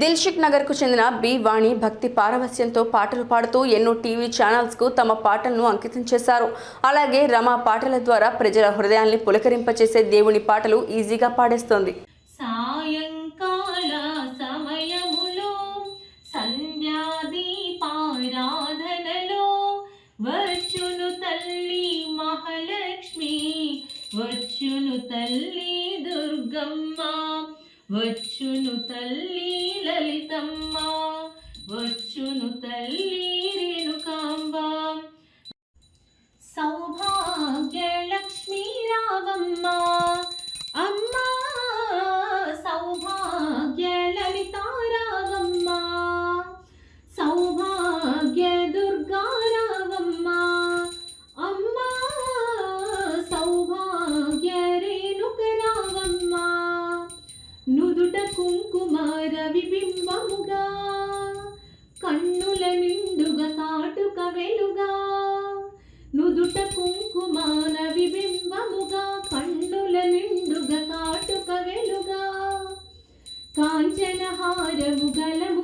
దిల్షుక్ నగర్కు చెందిన బి వాణి భక్తి పారవస్యంతో పాటలు పాడుతూ ఎన్నో టీవీ ఛానల్స్కు తమ పాటలను అంకితం చేశారు. అలాగే రమా పాటల ద్వారా ప్రజల హృదయాల్ని పులకరింపచేసే దేవుని పాటలు ఈజీగా పాడేస్తోంది. సాయంకాల సమయములో సంధ్యాదీపారాధనలో వచ్చును తల్లి మహాలక్ష్మి, వచ్చును తల్లి దుర్గమ్మ, వచ్చును తల్లి లలితమ్మ, వచ్చును తల్లి రేణుకాంబ. సౌభాగ్య లక్ష్మీ రావమ్మ అమ్మ, సౌభాగ్య లలిత రావమ్మ, సౌభాగ్య దుర్గా రావమ్మ అమ్మ, సౌభాగ్య రేణుక రావమ్మ. నుదుట కుంకుమ రవిబింబముగా, కన్నుల నిండుగా కాటుక వెలుగా, నుదుట కుంకుమ రవిబింబముగా, కన్నుల నిండుగా కాటుక వెలుగా, కాంచనహారము గలము